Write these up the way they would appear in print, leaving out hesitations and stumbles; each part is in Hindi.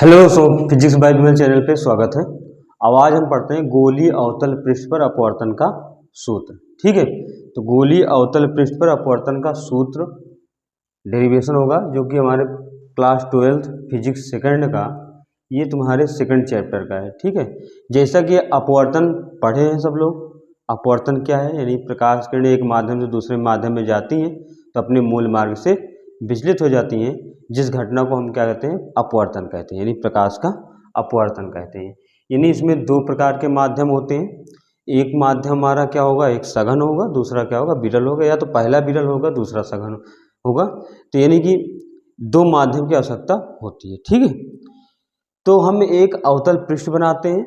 हेलो फिजिक्स बाय विमल चैनल पे स्वागत है। अब आज हम पढ़ते हैं गोलीय अवतल पृष्ठ पर अपवर्तन का सूत्र। ठीक है, तो गोलीय अवतल पृष्ठ पर अपवर्तन का सूत्र डेरिवेशन होगा जो कि हमारे क्लास 12 फिजिक्स सेकंड का, ये तुम्हारे सेकंड चैप्टर का है। ठीक है, जैसा कि अपवर्तन पढ़े हैं सब लोग। अपवर्तन क्या है, यानी प्रकाश किरणें एक माध्यम से दूसरे माध्यम में जाती हैं तो अपने मूल मार्ग से विचलित हो जाती हैं, जिस घटना को हम क्या कहते हैं, अपवर्तन कहते हैं, यानी प्रकाश का अपवर्तन कहते हैं। यानी इसमें दो प्रकार के माध्यम होते हैं। एक माध्यम हमारा क्या होगा, एक सघन होगा, दूसरा क्या होगा, विरल होगा, या तो पहला विरल होगा दूसरा सघन होगा। तो यानी कि दो माध्यम की आवश्यकता होती है। ठीक है, तो हम एक अवतल पृष्ठ बनाते हैं,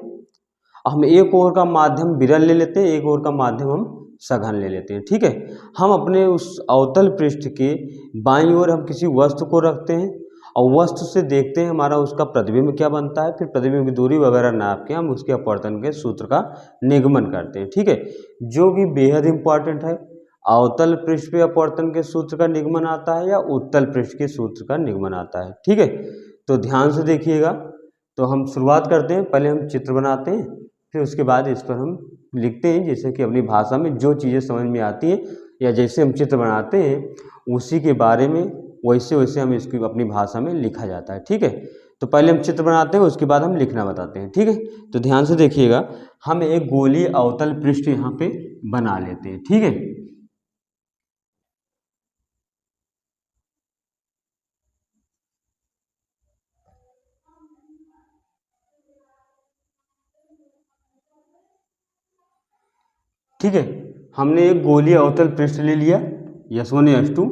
हम एक ओर का माध्यम विरल ले लेते हैं, एक ओर का माध्यम हम सघन ले लेते हैं। ठीक है, हम अपने उस अवतल पृष्ठ के बाईं ओर हम किसी वस्तु को रखते हैं और वस्तु से देखते हैं हमारा उसका प्रतिबिंब क्या बनता है, फिर प्रतिबिंब की दूरी वगैरह नाप के हम उसके अपवर्तन के सूत्र का निगमन करते हैं। ठीक है, जो कि बेहद इंपॉर्टेंट है। अवतल पृष्ठ पे अपवर्तन के सूत्र का निगमन आता है या उत्तल पृष्ठ के सूत्र का निगमन आता है। ठीक है, तो ध्यान से देखिएगा। तो हम शुरुआत करते हैं, पहले हम चित्र बनाते हैं, फिर उसके बाद इस पर हम लिखते हैं, जैसे कि अपनी भाषा में जो चीज़ें समझ में आती हैं या जैसे हम चित्र बनाते हैं उसी के बारे में वैसे वैसे हम इसकी अपनी भाषा में लिखा जाता है। ठीक है, तो पहले हम चित्र बनाते हैं, उसके बाद हम लिखना बताते हैं। ठीक है, तो ध्यान से देखिएगा। हम एक गोलीय अवतल पृष्ठ यहाँ पे बना लेते हैं। ठीक है, ठीक है, हमने एक गोलीय अवतल पृष्ठ ले लिया S1 S2,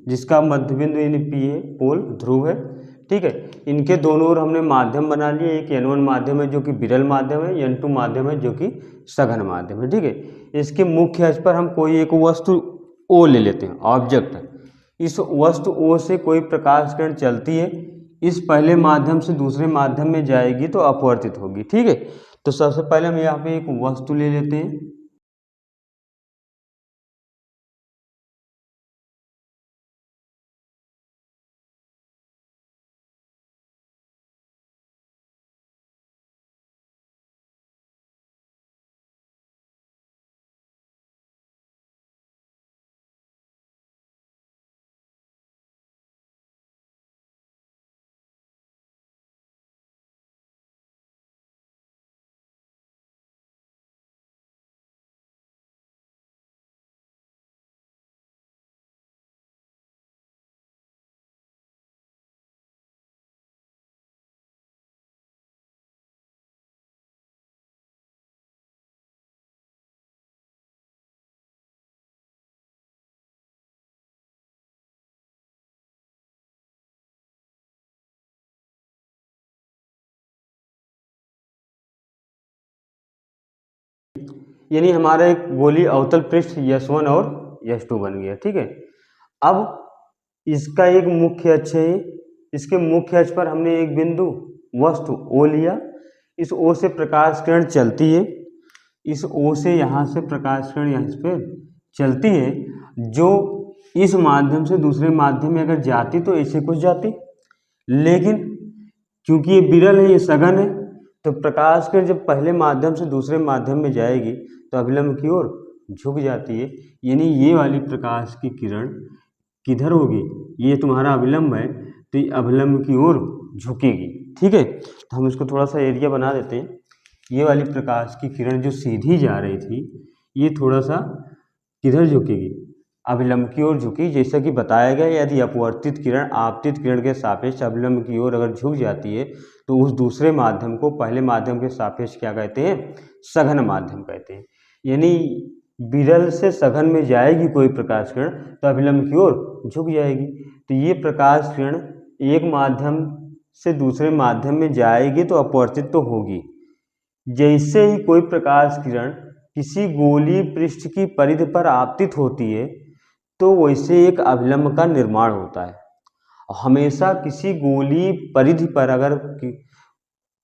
जिसका मध्यबिंदु यानी P है, पोल ध्रुव है। ठीक है, इनके दोनों ओर हमने माध्यम बना लिए। एक N1 माध्यम है जो कि विरल माध्यम है, N2 माध्यम है जो कि सघन माध्यम है। ठीक है, इसके मुख्य अक्ष पर हम कोई एक वस्तु O ले लेते हैं, ऑब्जेक्ट। इस वस्तु O से कोई प्रकाश किरण चलती है, इस पहले माध्यम से दूसरे माध्यम में जाएगी तो अपवर्तित होगी। ठीक है, तो सबसे पहले हम यहाँ पे एक वस्तु ले लेते हैं। यानी हमारा एक गोलीय अवतल पृष्ठ S1 और S2 बन गया। ठीक है, अब इसका एक मुख्य अक्ष है, इसके मुख्य अक्ष पर हमने एक बिंदु वस्तु O लिया। इस O से प्रकाश किरण चलती है, इस O से यहाँ से प्रकाश किरण यहाँ पे चलती है, जो इस माध्यम से दूसरे माध्यम में अगर जाती तो ऐसे कुछ जाती, लेकिन क्योंकि ये विरल है, ये सघन है, तो प्रकाश किरण जब पहले माध्यम से दूसरे माध्यम में जाएगी तो अभिलंब की ओर झुक जाती है। यानी ये वाली प्रकाश की किरण किधर होगी, ये तुम्हारा अभिलंब है तो ये अभिलंब की ओर झुकेगी। ठीक है, तो हम इसको थोड़ा सा एरिया बना देते हैं। ये वाली प्रकाश की किरण जो सीधी जा रही थी, ये थोड़ा सा किधर झुकेगी, अभिलंब की ओर झुकी। जैसा कि बताया गया, यदि अपवर्तित किरण आपतित किरण के सापेक्ष अभिलंब की ओर अगर झुक जाती है तो उस दूसरे माध्यम को पहले माध्यम के सापेक्ष क्या कहते हैं, सघन माध्यम कहते हैं। यानी विरल से सघन में जाएगी कोई प्रकाश किरण तो अभिलंब की ओर झुक जाएगी। तो ये प्रकाश किरण एक माध्यम से दूसरे माध्यम में जाएगी तो अपवर्तित तो होगी। जैसे ही कोई प्रकाश किरण किसी गोलीय पृष्ठ की परिधि पर आपतित होती है तो वैसे एक अभिलंब का निर्माण होता है। हमेशा किसी गोलीय परिधि पर अगर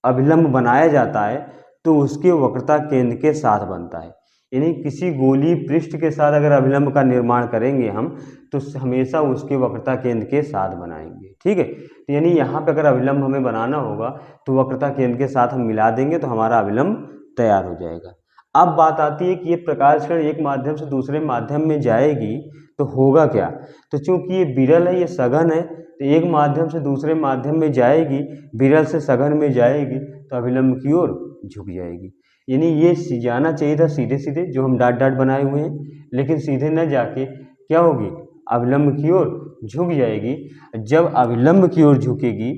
अभिलंब बनाया जाता है तो उसके वक्रता केंद्र के साथ बनता है। यानी किसी गोलीय पृष्ठ के साथ अगर अभिलंब का निर्माण करेंगे हम तो हमेशा उसके वक्रता केंद्र के साथ बनाएंगे। ठीक है, तो यानी यहाँ पे अगर अभिलंब हमें बनाना होगा तो वक्रता केंद्र के साथ हम मिला देंगे तो हमारा अभिलंब तैयार हो जाएगा। अब बात आती है कि ये प्रकाश किरण एक माध्यम से दूसरे माध्यम में जाएगी तो होगा क्या। तो चूंकि ये विरल है, ये सघन है, तो एक माध्यम से दूसरे माध्यम में जाएगी, विरल से सघन में जाएगी तो अभिलंब की ओर झुक जाएगी। यानी ये जाना चाहिए था सीधे सीधे जो हम डॉट डॉट बनाए हुए हैं, लेकिन सीधे न जाके क्या होगी, अभिलंब की ओर झुक जाएगी। जब अभिलंब की ओर झुकेगी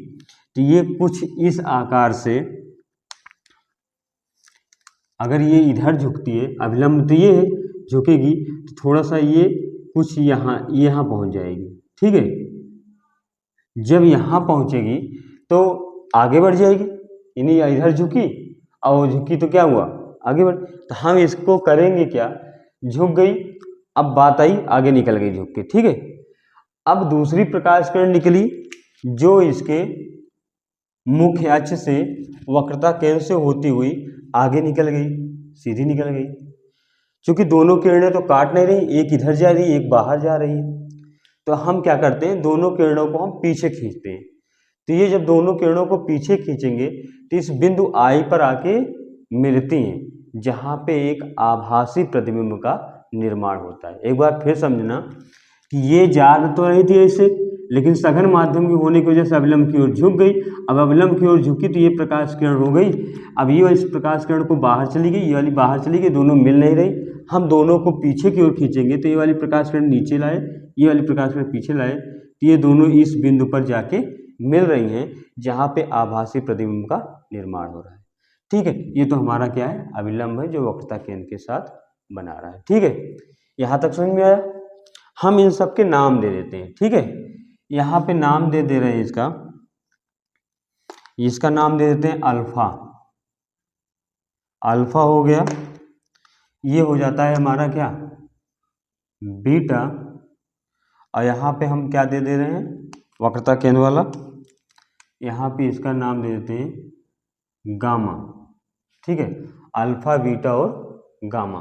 तो ये कुछ इस आकार से, अगर ये इधर झुकती है अभिलंब तो ये झुकेगी तो थोड़ा सा ये कुछ यहाँ पहुंच जाएगी। ठीक है, जब यहाँ पहुंचेगी तो आगे बढ़ जाएगी, यानी इधर झुकी और झुकी तो क्या हुआ, आगे बढ़। तो हम इसको करेंगे क्या, झुक गई, अब बात आई आगे निकल गई झुक के। ठीक है, अब दूसरी प्रकाश किरण निकली जो इसके मुख्य अक्ष से वक्रता केंद्र से होती हुई आगे निकल गई, सीधी निकल गई। क्योंकि दोनों किरणें तो काट नहीं रही, एक इधर जा रही है एक बाहर जा रही है, तो हम क्या करते हैं, दोनों किरणों को हम पीछे खींचते हैं। तो ये जब दोनों किरणों को पीछे खींचेंगे तो इस बिंदु आई पर आके मिलती हैं, जहाँ पे एक आभासी प्रतिबिंब का निर्माण होता है। एक बार फिर समझना कि ये जा तो रही थी ऐसे, लेकिन सघन माध्यम के होने की वजह से अभिलंब की ओर झुक गई। अब अभिलंब की ओर झुकी तो ये प्रकाश किरण हो गई। अब ये इस प्रकाश किरण को बाहर चली गई, ये वाली बाहर चली गई, दोनों मिल नहीं रही। हम दोनों को पीछे की ओर खींचेंगे तो ये वाली प्रकाश किरण नीचे लाए, ये वाली प्रकाश किरण पीछे लाए, तो ये दोनों इस बिंदु पर जाके मिल रही हैं जहाँ पे आभासी प्रतिबिंब का निर्माण हो रहा है। ठीक है, ये तो हमारा क्या है, अभिलंब है जो वक्रता केंद्र के साथ बना रहा है। ठीक है, यहाँ तक समझ में आया। हम इन सब के नाम दे देते हैं। ठीक है, यहाँ पे नाम दे रहे हैं इसका नाम दे देते हैं अल्फा। अल्फा हो गया, ये हो जाता है हमारा क्या, बीटा, और यहाँ पे हम क्या दे रहे हैं, वक्रता केंद्र वाला, यहाँ पे इसका नाम दे देते हैं गामा। ठीक है, अल्फा बीटा और गामा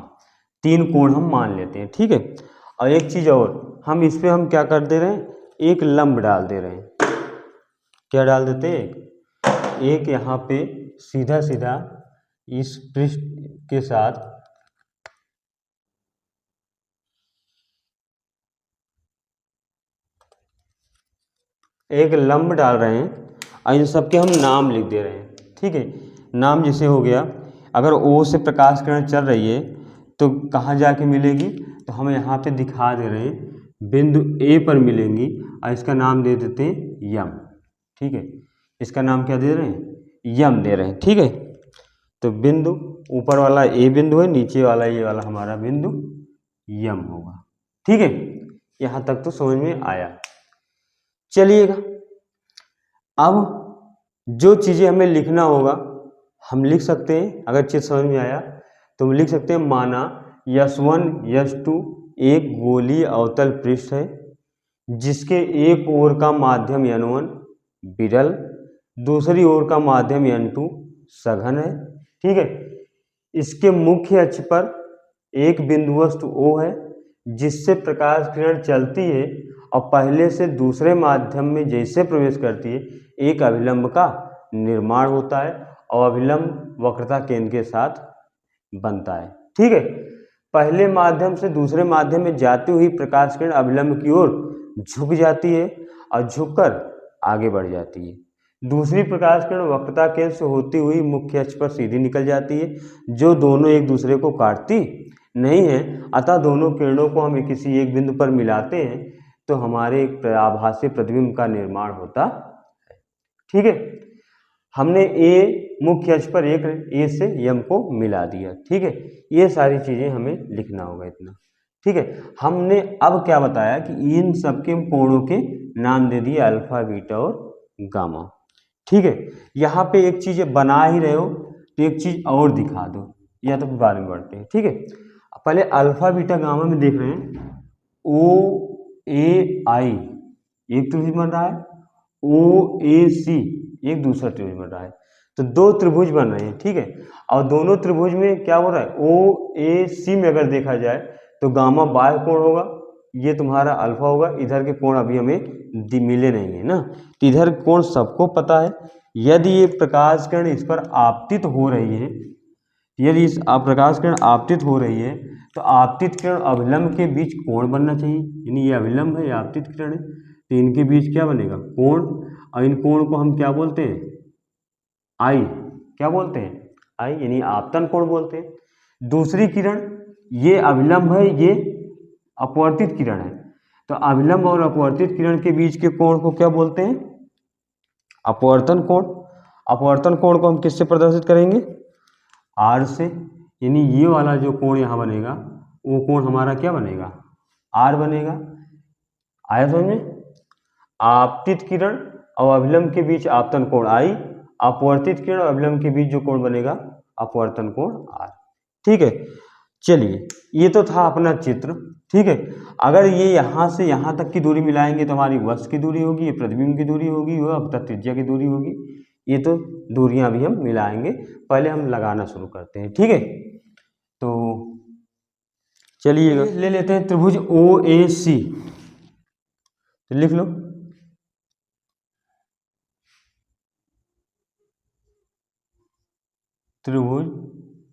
तीन कोण हम मान लेते हैं। ठीक है, और एक चीज और, हम इस पे हम क्या कर दे रहे हैं, एक लंब डाल दे रहे हैं। क्या डाल देते हैं, एक यहाँ पे सीधा सीधा इस पृष्ठ के साथ एक लंब डाल रहे हैं और इन सब के हम नाम लिख दे रहे हैं। ठीक है, नाम जैसे हो गया, अगर O से प्रकाश किरण चल रही है तो कहाँ जाके मिलेगी, तो हम यहाँ पे दिखा दे रहे हैं बिंदु A पर मिलेंगी और इसका नाम दे देते हैं यम। ठीक है, इसका नाम क्या दे रहे हैं, यम दे रहे हैं। ठीक है, तो बिंदु ऊपर वाला A बिंदु है, नीचे वाला ये वाला हमारा बिंदु यम होगा। ठीक है, यहाँ तक तो समझ में आया। चलिएगा, अब जो चीज़ें हमें लिखना होगा हम लिख सकते हैं। अगर चीज समझ में आया तो हम लिख सकते हैं, माना S1 S2 एक गोलीय अवतल पृष्ठ है जिसके एक ओर का माध्यम N1 विरल, दूसरी ओर का माध्यम N2 सघन है। ठीक है, इसके मुख्य अक्ष पर एक बिंदु वस्तु O है जिससे प्रकाश किरण चलती है और पहले से दूसरे माध्यम में जैसे प्रवेश करती है एक अभिलंब का निर्माण होता है और अभिलंब वक्रता केंद्र के साथ बनता है। ठीक है, पहले माध्यम से दूसरे माध्यम में जाती हुई प्रकाश किरण अभिलंब की ओर झुक जाती है और झुककर आगे बढ़ जाती है। दूसरी प्रकाश किरण वक्रता केंद्र से होती हुई मुख्य अक्ष पर सीधी निकल जाती है, जो दोनों एक दूसरे को काटती नहीं है। अतः दोनों किरणों को हम किसी एक बिंदु पर मिलाते हैं तो हमारे एक आभासी प्रतिबिंब का निर्माण होता है। ठीक है, हमने ए मुख्य अक्ष पर एक ए से यम को मिला दिया। ठीक है, ये सारी चीजें हमें लिखना होगा इतना। ठीक है, हमने अब क्या बताया कि इन सबके कोणों के नाम दे दिए अल्फा बीटा और गामा। ठीक है, यहाँ पे एक चीज बना ही रहे हो तो एक चीज और दिखा दो, या तो बाद में बढ़ते हैं। ठीक है, पहले अल्फा बीटा गामा में देख रहे हैं, ओ ए आई एक त्रिभुज बन रहा है, ओ ए सी एक दूसरा त्रिभुज बन रहा है। तो दो त्रिभुज बन रहे हैं, ठीक है। और दोनों त्रिभुज में क्या हो रहा है, ओ ए सी में अगर देखा जाए तो गामा बाह्य कोण होगा, ये तुम्हारा अल्फा होगा, इधर के कोण अभी हमें मिले नहीं है ना, तो इधर कोण सबको पता है। यदि ये प्रकाश किरण इस पर आपतित हो रही है, यदि इस प्रकाश किरण आपतित हो रही है तो आपतित किरण अभिलंब के बीच कोण बनना चाहिए, यानी ये अभिलंब है, ये आपतित किरण है, तो इनके बीच क्या बनेगा, कोण। और इन कोण को हम क्या बोलते हैं, आई, क्या बोलते हैं, आई, यानी आपतन कोण बोलते हैं। दूसरी किरण ये अभिलंब है, ये अपवर्तित किरण है, तो अभिलंब और अपवर्तित किरण के बीच के कोण को क्या बोलते हैं, अपवर्तन कोण। अपवर्तन कोण को हम किससे प्रदर्शित करेंगे, आर से, यानी ये वाला जो कोण यहाँ बनेगा वो कोण हमारा क्या बनेगा, आर बनेगा। आया समझ में, आपतित किरण और अभिलंब के बीच आपतन कोण आई, अपवर्तित किरण और अभिलंब के बीच जो कोण बनेगा अपवर्तन कोण आर, ठीक है। चलिए ये तो था अपना चित्र, ठीक है। अगर ये यहाँ से यहाँ तक की दूरी मिलाएंगे तो हमारी वक्र की दूरी होगी, ये प्रतिबिंब की दूरी होगी, वह अपतन त्रिज्या की दूरी होगी। ये तो दूरियां भी हम मिलाएंगे, पहले हम लगाना शुरू करते हैं, ठीक है। तो चलिए ले लेते हैं त्रिभुज ओ ए सी, तो लिख लो त्रिभुज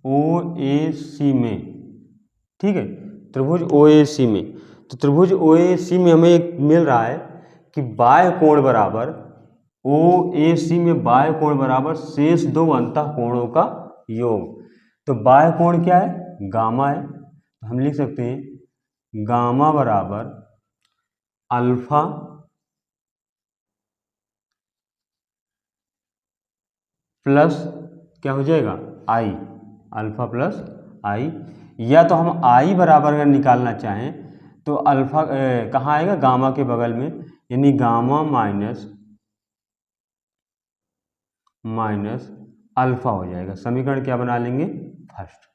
ओ ए सी में, ठीक है, त्रिभुज ओ ए सी में। तो त्रिभुज ओ ए सी में हमें एक मिल रहा है कि बाह्य कोण बराबर, ओ ए सी में बाह्य कोण बराबर शेष दो अंतः कोणों का योग। तो बाह्य कोण क्या है, गामा है, तो हम लिख सकते हैं गामा बराबर अल्फा प्लस क्या हो जाएगा, आई, अल्फा प्लस आई। या तो हम आई बराबर अगर निकालना चाहें तो अल्फा कहाँ आएगा, गामा के बगल में, यानी गामा माइनस अल्फा हो जाएगा। समीकरण क्या बना लेंगे, फर्स्ट।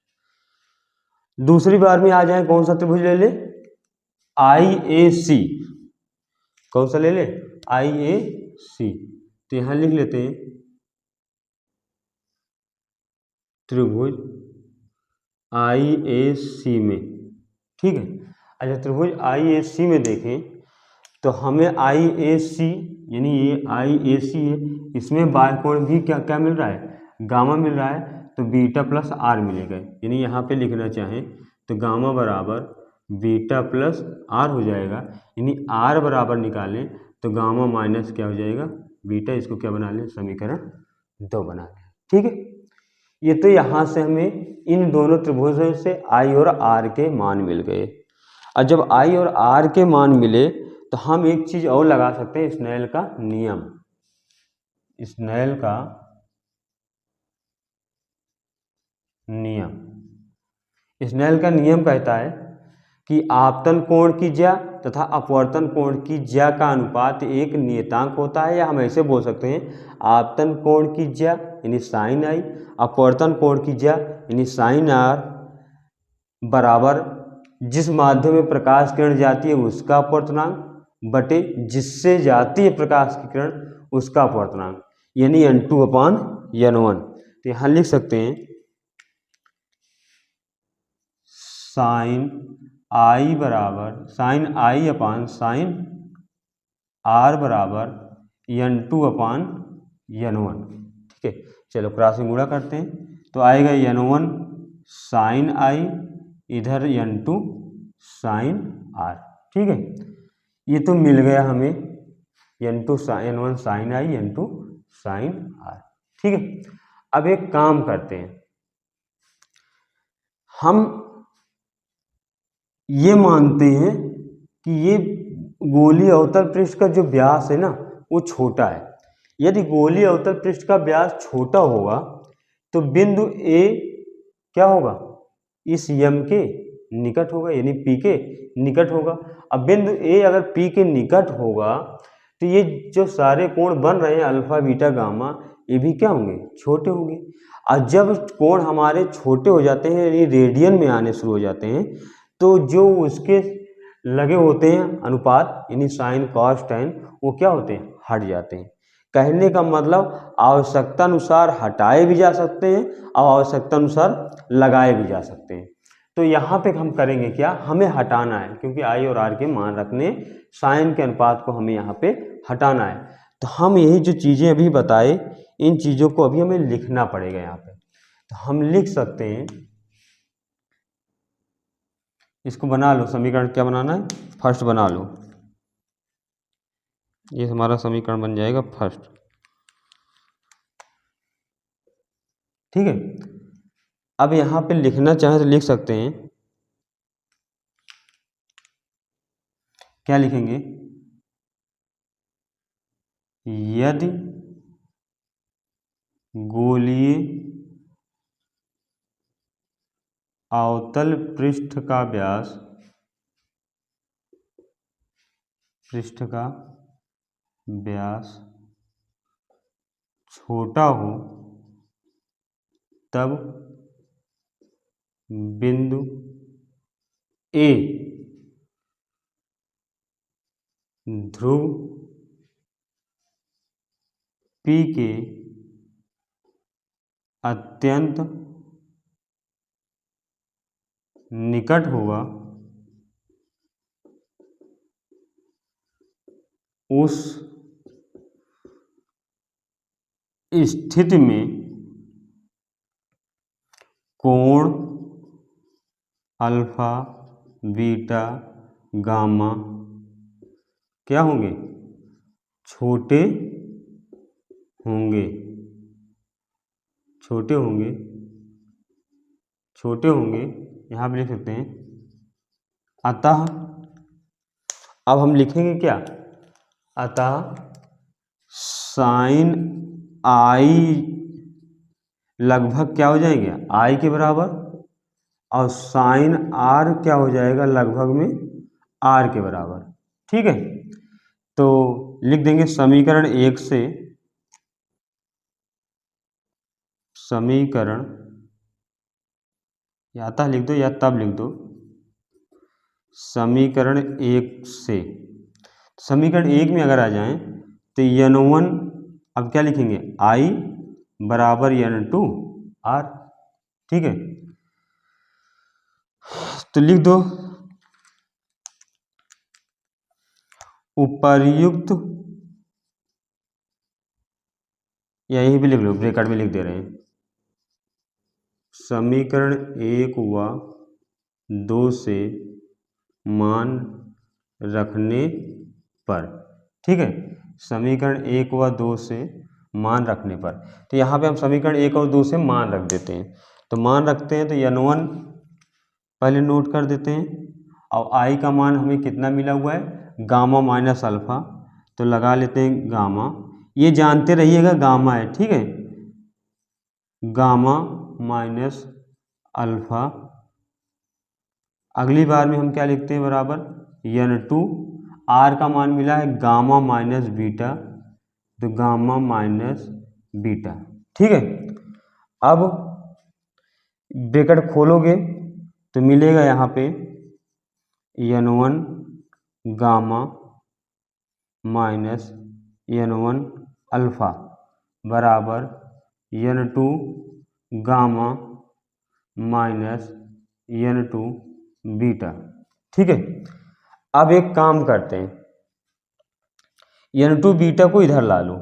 दूसरी बार में आ जाए, कौन सा त्रिभुज ले ले, आई ए सी, कौन सा ले ले, आई ए सी। तो यहां लिख लेते हैं त्रिभुज आई ए सी में, ठीक है। अच्छा त्रिभुज आई ए सी में देखें तो हमें आई ए सी, यानी ये आई ए सी है, इसमें बाह्य कोण भी क्या क्या मिल रहा है, गामा मिल रहा है, तो बीटा प्लस आर मिलेगा। यानी यहाँ पे लिखना चाहें तो गामा बराबर बीटा प्लस आर हो जाएगा, यानी आर बराबर निकालें तो गामा माइनस क्या हो जाएगा, बीटा। इसको क्या बना लें, समीकरण 2 बना लें, ठीक है। ये तो यहाँ से हमें इन दोनों त्रिभुजों से आई और आर के मान मिल गए। और जब आई और आर के मान मिले तो हम एक चीज और लगा सकते हैं, स्नेल का नियम। स्नेल का नियम, स्नेल का नियम कहता है कि आपतन कोण की ज्या तथा अपवर्तन कोण की ज्या का अनुपात एक नियतांक होता है, या हम ऐसे बोल सकते हैं आपतन कोण की ज्या यानी साइन आई, अपवर्तन कोण की ज्या यानी साइन आर बराबर जिस माध्यम में प्रकाश किरण जाती है उसका अपवर्तनांक बटे जिससे जाती है प्रकाश की किरण उसका अपवर्तनांक, यानी n2/n1। तो यहाँ लिख सकते हैं साइन आई बराबर sine I upon sine R बराबर n2/n1, ठीक है। चलो क्रॉस में गुणा करते हैं तो आएगा n1 साइन आई, इधर n2 साइन आर, ठीक है। ये तो मिल गया हमें n1 sign I, n2 sign are, ठीक है। अब एक काम करते हैं, हम ये मानते हैं कि ये गोलीय अवतल पृष्ठ का जो व्यास है ना वो छोटा है। यदि गोलीय अवतल पृष्ठ का व्यास छोटा होगा तो बिंदु ए क्या होगा, इस यम के निकट होगा, यानी पी के निकट होगा। अब बिंदु ए अगर पी के निकट होगा तो ये जो सारे कोण बन रहे हैं अल्फा बीटा गामा, ये भी क्या होंगे, छोटे होंगे। और जब कोण हमारे छोटे हो जाते हैं यानी रेडियन में आने शुरू हो जाते हैं तो जो उसके लगे होते हैं अनुपात यानी साइन कॉस टैन वो क्या होते हैं, हट जाते हैं। कहने का मतलब आवश्यकता अनुसार हटाए भी जा सकते हैं और आवश्यकता अनुसार लगाए भी जा सकते हैं। तो यहाँ पे हम करेंगे क्या, हमें हटाना है, क्योंकि आई और आर के मान रखने, साइन के अनुपात को हमें यहाँ पे हटाना है। तो हम यही जो चीज़ें अभी बताए, इन चीज़ों को अभी हमें लिखना पड़ेगा यहाँ पे। तो हम लिख सकते हैं, इसको बना लो, समीकरण क्या बनाना है, फर्स्ट बना लो। ये हमारा समीकरण बन जाएगा फर्स्ट, ठीक है। अब यहाँ पे लिखना चाहे तो लिख सकते हैं, क्या लिखेंगे, यदि गोलीय अवतल पृष्ठ का व्यास, पृष्ठ का व्यास छोटा हो तब बिंदु ए ध्रुव P के अत्यंत निकट होगा, उस स्थिति में कोण अल्फा बीटा गामा क्या होंगे, छोटे होंगे, छोटे होंगे, छोटे होंगे, यहाँ पे लिख सकते हैं। अतः अब हम लिखेंगे क्या, अतः साइन आई लगभग क्या हो जाएंगे, आई के बराबर, और साइन आर क्या हो जाएगा, लगभग में आर के बराबर, ठीक है। तो लिख देंगे समीकरण 1 से, समीकरण या तह लिख दो या तब लिख दो, समीकरण 1 से, समीकरण 1 में अगर आ जाएं तो n1 अब क्या लिखेंगे, आई बराबर n2 आर, ठीक है। तो लिख दो उपर्युक्त, या यहीं भी लिख लो, ब्रैकेट में लिख दे रहे हैं, समीकरण 1 व 2 से मान रखने पर, ठीक है, समीकरण 1 व 2 से मान रखने पर। तो यहाँ पे हम समीकरण 1 और 2 से मान रख देते हैं। तो मान रखते हैं तो n1 पहले नोट कर देते हैं, और आई का मान हमें कितना मिला हुआ है, गामा माइनस अल्फा, तो लगा लेते हैं गामा, ये जानते रहिएगा गामा है, ठीक है, गामा माइनस अल्फा, अगली बार में हम क्या लिखते हैं, बराबर n2, आर का मान मिला है गामा माइनस बीटा, तो गामा माइनस बीटा, ठीक है। अब ब्रैकेट खोलोगे तो मिलेगा यहाँ पे n1 gamma minus n1 alpha बराबर n2 gamma minus n2 beta, ठीक है। अब एक काम करते हैं, n2 बीटा को इधर ला लो,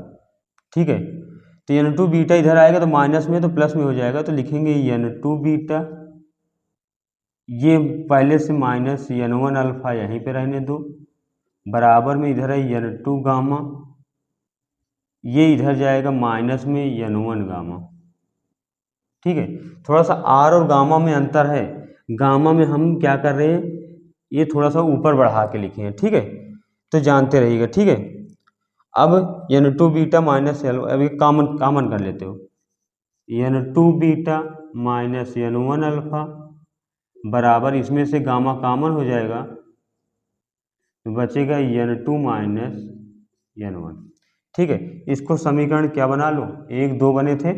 ठीक है। तो n2 बीटा इधर आएगा तो माइनस में तो प्लस में हो जाएगा, तो लिखेंगे n2 बीटा, ये पहले से माइनस n1 अल्फा यहीं पे रहने दो, बराबर में इधर है n2 गामा, ये इधर जाएगा माइनस में n1 गामा, ठीक है। थोड़ा सा आर और गामा में अंतर है, गामा में हम क्या कर रहे हैं, ये थोड़ा सा ऊपर बढ़ा के लिखे हैं, ठीक है, तो जानते रहिएगा, ठीक है। अब n2 बीटा माइनस एल, अब ये कामन कर लेते हो, n2 beta minus n1 alpha बराबर, इसमें से गामा कामन हो जाएगा तो बचेगा n2 माइनस n1, ठीक है। इसको समीकरण क्या बना लो, 1 2 बने थे,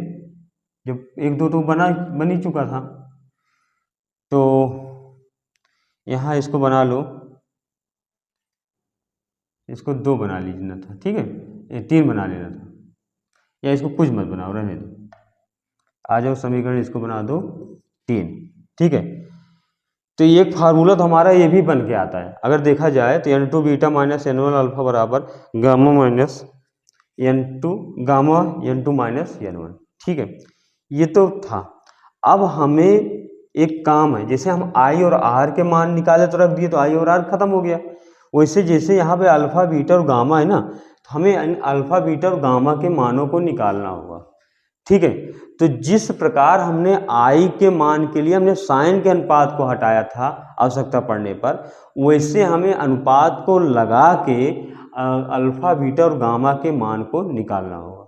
जब 1 2 तो बन ही चुका था, तो यहाँ इसको बना लो, इसको 2 बना लीजिए था, ठीक है, ये 3 बना लेना था, या इसको कुछ मत बनाओ, रहने दो। आ जाओ समीकरण इसको बना दो 3, ठीक है। तो एक फार्मूला तो हमारा ये भी बन के आता है, अगर देखा जाए तो n2 beta minus n1 alpha बराबर gamma minus n2 gamma n2 minus n1, ठीक है। ये तो था। अब हमें एक काम है, जैसे हम i और r के मान निकाले तो रख दिए तो i और r खत्म हो गया। वैसे जैसे यहाँ पे अल्फा बीटा और गामा है ना, तो हमें अल्फा बीटा और गामा के मानों को निकालना होगा, ठीक है। तो जिस प्रकार हमने i के मान के लिए हमने साइन के अनुपात को हटाया था आवश्यकता पड़ने पर, वैसे हमें अनुपात को लगा के अल्फा बीटा और गामा के मान को निकालना होगा,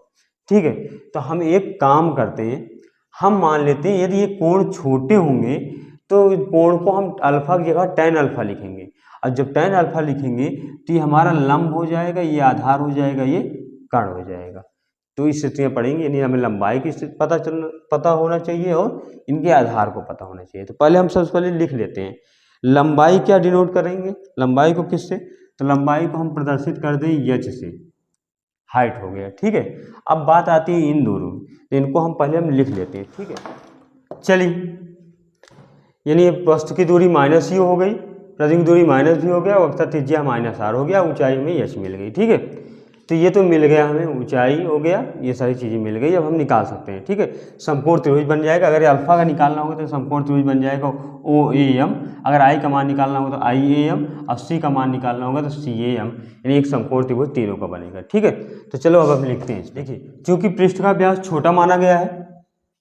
ठीक है। तो हम एक काम करते हैं, हम मान लेते हैं यदि ये कोण छोटे होंगे तो कोण को हम अल्फा की जगह tan अल्फा लिखेंगे, और जब tan अल्फा लिखेंगे तो ये हमारा लंब हो जाएगा, ये आधार हो जाएगा, ये कर्ण हो जाएगा। तो इस स्थितियाँ पढ़ेंगे, यानी हमें लंबाई की पता होना चाहिए और इनके आधार को पता होना चाहिए। तो पहले हम सबसे पहले लिख लेते हैं लंबाई क्या डिनोट करेंगे, लंबाई को किससे, तो लंबाई को हम प्रदर्शित कर दें h से, हाइट हो गया, ठीक है। अब बात आती है इन दोनों, तो इनको हम पहले हम लिख लेते हैं, ठीक है। चलिए, यानी वस्तु की दूरी माइनस ही हो गई, प्रतिबिंब दूरी माइनस भी हो गया, वक्र त्रिज्या माइनस r हो गया, ऊंचाई में h मिल गई, ठीक है। तो ये तो मिल गया हमें, ऊंचाई हो गया, ये सारी चीज़ें मिल गई। अब हम निकाल सकते हैं, ठीक है। समकोण त्रिभुज बन जाएगा, अगर अल्फा का निकालना होगा तो समकोण त्रिभुज बन जाएगा OAM, अगर आई का मान निकालना होगा तो IAM, और सी का मान निकालना होगा तो CAM, यानी एक समकोण त्रिभुज तीनों का बनेगा, ठीक है। तो चलो अब हम लिखते हैं, देखिए चूंकि पृष्ठ का व्यास छोटा माना गया है,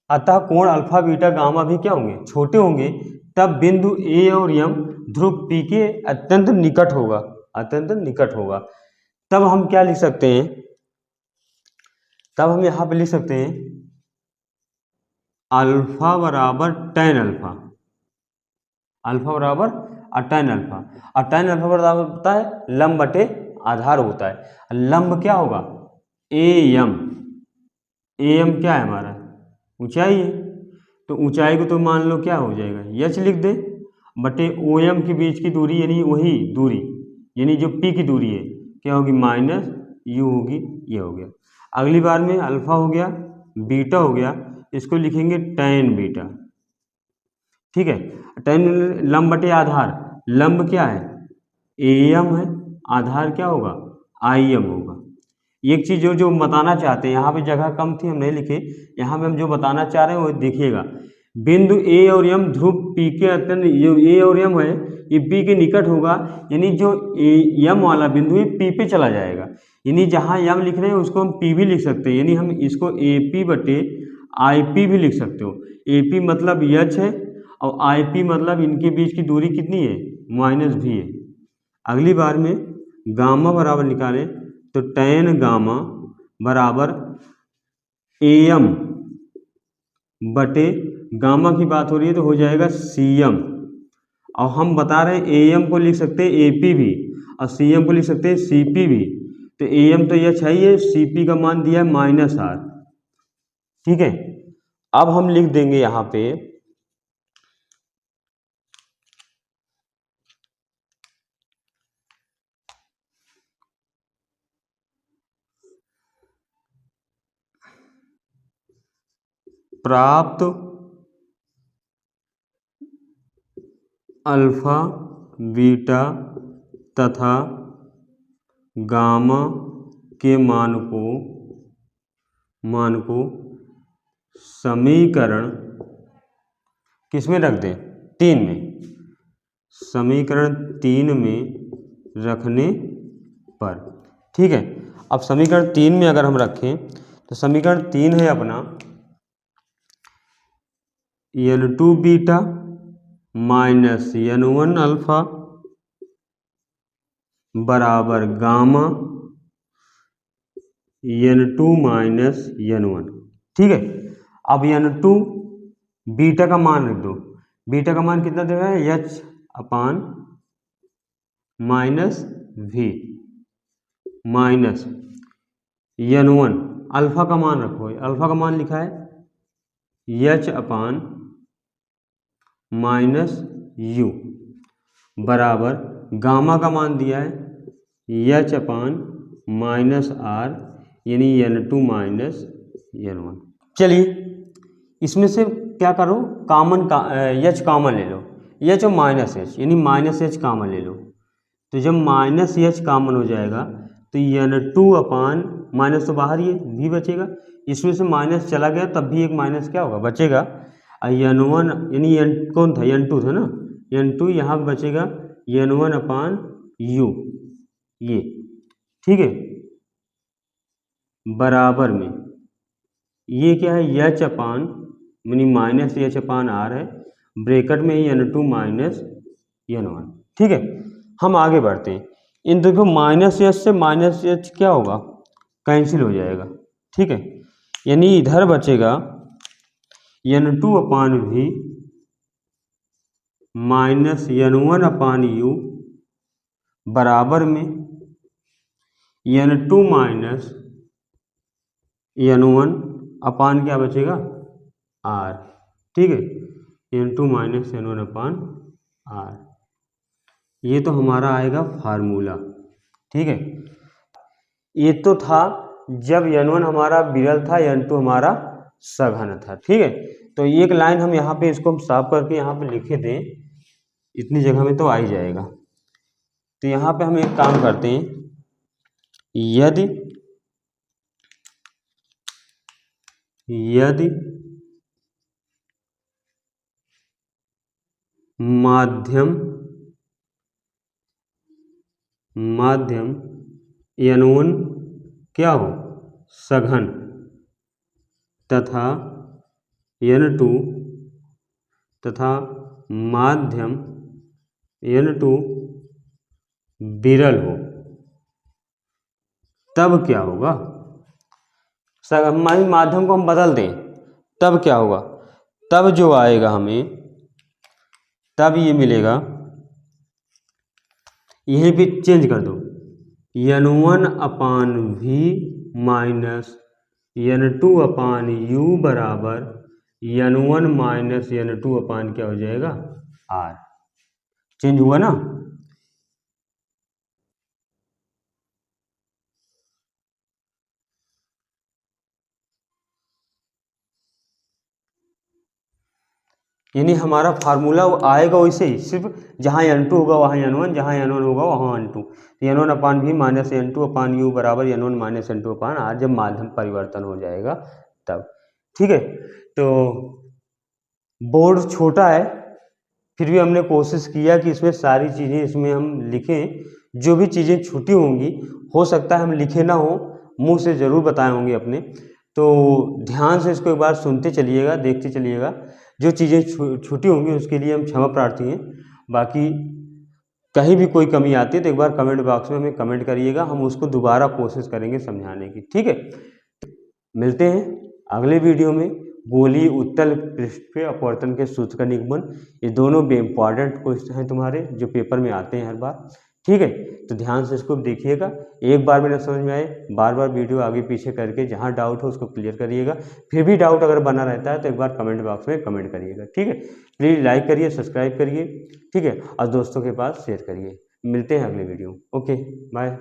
अतः कोण अल्फा बीटा गामा भी क्या होंगे, छोटे होंगे, तब बिंदु A और M ध्रुव P के अत्यंत निकट होगा, अत्यंत निकट होगा। तब हम क्या लिख सकते हैं, तब हम यहाँ पे लिख सकते हैं अल्फा बराबर tan अल्फा, अल्फा बराबर tan अल्फा, और tan अल्फा बराबर होता है लंब बटे आधार होता है। लंब क्या होगा AM, AM क्या है हमारा, ऊंचाई है, तो ऊंचाई को तो मान लो क्या हो जाएगा h लिख दे, बटे OM के बीच की दूरी, यानी वही दूरी, यानी जो P की दूरी है क्या होगी, माइनस u होगी, ये हो गया। अगली बार में अल्फा हो गया, बीटा हो गया, इसको लिखेंगे tan बीटा, ठीक है। tan लंब बटे आधार, लंब क्या है AM है, आधार क्या होगा IM होगा। एक चीज़ जो बताना चाहते हैं, यहाँ पे जगह कम थी हम नहीं लिखे, यहाँ पे हम जो बताना चाह रहे हैं वो देखिएगा, बिंदु A और M ध्रुव P के अत्यंत, जो A और M है ये P के निकट होगा, यानी जो M वाला बिंदु है P पे चला जाएगा, यानी जहाँ M लिख रहे हैं उसको हम P भी लिख सकते हैं, यानी हम इसको AP बटे IP भी लिख सकते हो। AP मतलब h है और IP मतलब इनके बीच की दूरी कितनी है, माइनस v है। अगली बार में गामा बराबर निकालें तो tan गामा बराबर AM बटे, गामा की बात हो रही है तो हो जाएगा CM, और हम बता रहे हैं AM को लिख सकते हैं AP भी और CM को लिख सकते हैं CP भी, तो AM तो यह चाहिए, CP का मान दिया है -r, ठीक है। अब हम लिख देंगे यहाँ पे प्राप्त अल्फा बीटा तथा गामा के मान को समीकरण किसमें रख दें, 3 में, समीकरण 3 में रखने पर, ठीक है। अब समीकरण 3 में अगर हम रखें तो समीकरण 3 है अपना n2 beta minus n1 alpha बराबर गामा n2 माइनस n1, ठीक है। अब n2 बीटा का मान रख दो, बीटा का मान कितना दे रहा है h upon minus v minus n1, alpha का मान रखो, अल्फा का मान लिखा है h अपान माइनस u बराबर गामा का मान दिया है h अपान -r, यानी n2 माइनस N1। चलिए इसमें से क्या करो, कॉमन का एच कॉमन ले लो, एच और माइनस एच, यानी माइनस एच कॉमन ले लो। तो जब माइनस एच कॉमन हो जाएगा तो N2 अपान माइनस तो बाहर ही है, भी बचेगा, इसमें से माइनस चला गया तब भी एक माइनस क्या होगा, बचेगा। N1 यानी N कौन था, N2 था ना, N2 यहाँ बचेगा N1 अपान यू, ये ठीक है, बराबर में ये क्या है, एच अपान यानी माइनस एच अपान आर है, ब्रैकेट में ही N2 माइनस N1। ठीक है, हम आगे बढ़ते हैं। इन देखो माइनस एच से माइनस एच क्या होगा, कैंसिल हो जाएगा। ठीक है, यानी इधर बचेगा N2 upon V minus N1 upon U बराबर में N2 माइनस N1 अपान क्या बचेगा, आर। ठीक है, N2 minus N1 upon R, ये तो हमारा आएगा फार्मूला। ठीक है, ये तो था जब N1 हमारा विरल था, N2 हमारा सघन था। ठीक है, तो एक लाइन हम यहाँ पे इसको हम साफ करके यहाँ पे लिखे दें, इतनी जगह में तो आ ही जाएगा। तो यहाँ पे हम एक काम करते हैं, यदि माध्यम N1 क्या हो, सघन, तथा N2 तथा माध्यम N2 विरल हो, तब क्या होगा, माध्यम को हम बदल दें तब क्या होगा, तब जो आएगा हमें, तब ये मिलेगा, यहीं पे चेंज कर दो, N1 upon V minus N2 upon U बराबर N1 माइनस N2 अपान क्या हो जाएगा, आर। चेंज हुआ ना। यानी हमारा फार्मूला आएगा वैसे ही, सिर्फ जहाँ N2 होगा वहाँ N1, जहाँ N1 होगा वहाँ N2। तो N1 अपान भी माइनस N2 अपान यू बराबर N1 minus N2 upon R, जब माध्यम परिवर्तन हो जाएगा तब। ठीक है, तो बोर्ड छोटा है, फिर भी हमने कोशिश किया कि इसमें सारी चीज़ें इसमें हम लिखें, जो भी चीज़ें छूटी होंगी हो सकता है हम लिखे ना हो, मुँह से ज़रूर बताए होंगे अपने, तो ध्यान से इसको एक बार सुनते चलिएगा, देखते चलिएगा, जो चीज़ें छूटी होंगी उसके लिए हम क्षमा प्रार्थी हैं। बाकी कहीं भी कोई कमी आती है तो एक बार कमेंट बॉक्स में हमें कमेंट करिएगा, हम उसको दोबारा कोशिश करेंगे समझाने की। ठीक है, मिलते हैं अगले वीडियो में। गोलीय उत्तल पृष्ठ पे अपवर्तन के सूत्र का निगमन, ये दोनों इंपॉर्टेंट क्वेश्चन हैं तुम्हारे जो पेपर में आते हैं हर बार। ठीक है, तो ध्यान से इसको देखिएगा, एक बार में न समझ में आए बार बार वीडियो आगे पीछे करके जहाँ डाउट हो उसको क्लियर करिएगा। फिर भी डाउट अगर बना रहता है तो एक बार कमेंट बॉक्स में कमेंट करिएगा। ठीक है, प्लीज़ लाइक करिए, सब्सक्राइब करिए। ठीक है, और दोस्तों के पास शेयर करिए। मिलते हैं अगले वीडियो। Okay, bye.